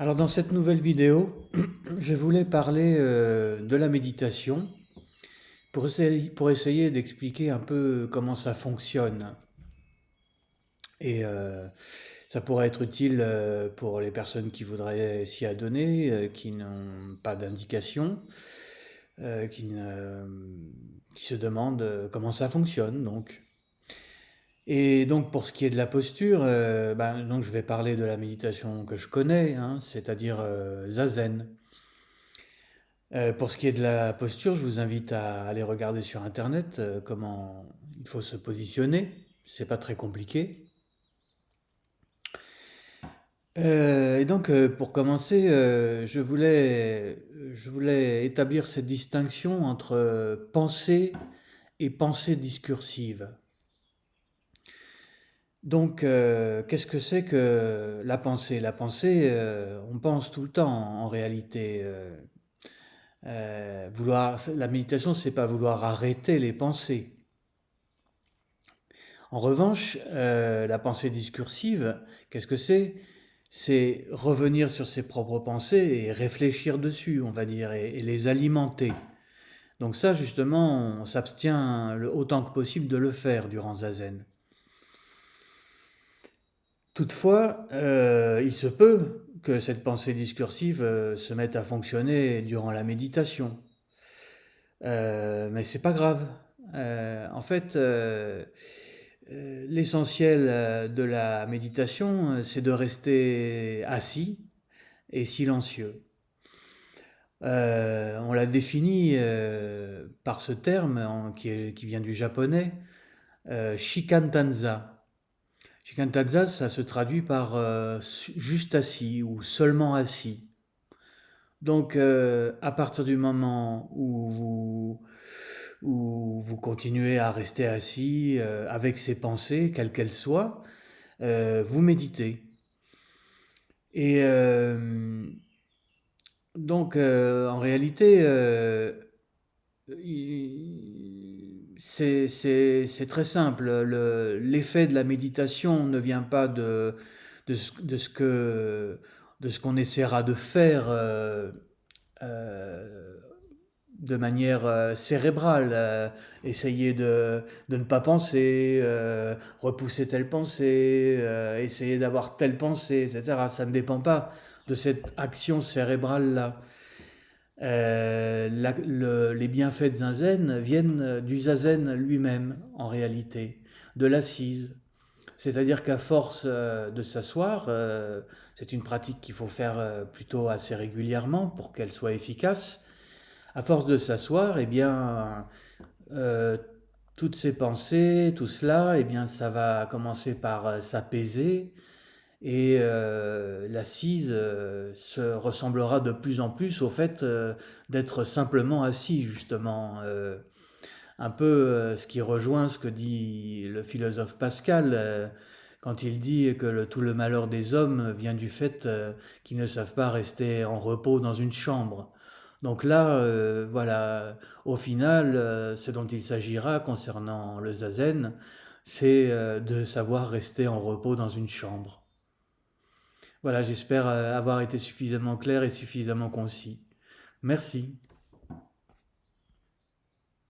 Alors dans cette nouvelle vidéo, je voulais parler de la méditation pour essayer d'expliquer un peu comment ça fonctionne. Et ça pourrait être utile pour les personnes qui voudraient s'y adonner, qui n'ont pas d'indication, qui, qui se demandent comment ça fonctionne. Donc. Et donc pour ce qui est de la posture, donc je vais parler de la méditation que je connais, hein, c'est-à-dire Zazen. Pour ce qui est de la posture, je vous invite à aller regarder sur internet comment il faut se positionner. C'est pas très compliqué. Et donc pour commencer, je voulais établir cette distinction entre pensée et pensée discursive. Donc qu'est-ce que c'est que la pensée? La pensée, on pense tout le temps en réalité. La méditation, c'est pas vouloir arrêter les pensées. En revanche, la pensée discursive, qu'est-ce que c'est? C'est revenir sur ses propres pensées et réfléchir dessus, on va dire, et les alimenter. Donc ça, justement, on s'abstient autant que possible de le faire durant Zazen. Toutefois, il se peut que cette pensée discursive se mette à fonctionner durant la méditation. Mais c'est pas grave. En fait, l'essentiel de la méditation, c'est de rester assis et silencieux. On l'a défini par ce terme qui vient du japonais, shikantanza. Shikantanza, ça se traduit par juste assis ou seulement assis. Donc, à partir du moment où vous continuez à rester assis avec ces pensées, quelles qu'elles soient, vous méditez. Et donc, en réalité, c'est très simple. L'effet de la méditation ne vient pas de ce qu'on essaiera de faire euh, de manière cérébrale, essayer de ne pas penser, repousser telle pensée, essayer d'avoir telle pensée, etc. Ça ne dépend pas de cette action cérébrale-là. Les bienfaits de Zazen viennent du Zazen lui-même, en réalité, de l'assise. C'est-à-dire qu'à force de s'asseoir, c'est une pratique qu'il faut faire plutôt assez régulièrement pour qu'elle soit efficace. À force de s'asseoir, eh bien, euh, toutes ces pensées, tout cela, eh bien, ça va commencer par s'apaiser et l'assise se ressemblera de plus en plus au fait d'être simplement assis, justement. Un peu ce qui rejoint ce que dit le philosophe Pascal quand il dit que tout le malheur des hommes vient du fait qu'ils ne savent pas rester en repos dans une chambre. Donc là, voilà, au final, ce dont il s'agira concernant le zazen, c'est de savoir rester en repos dans une chambre. Voilà, j'espère avoir été suffisamment clair et suffisamment concis. Merci.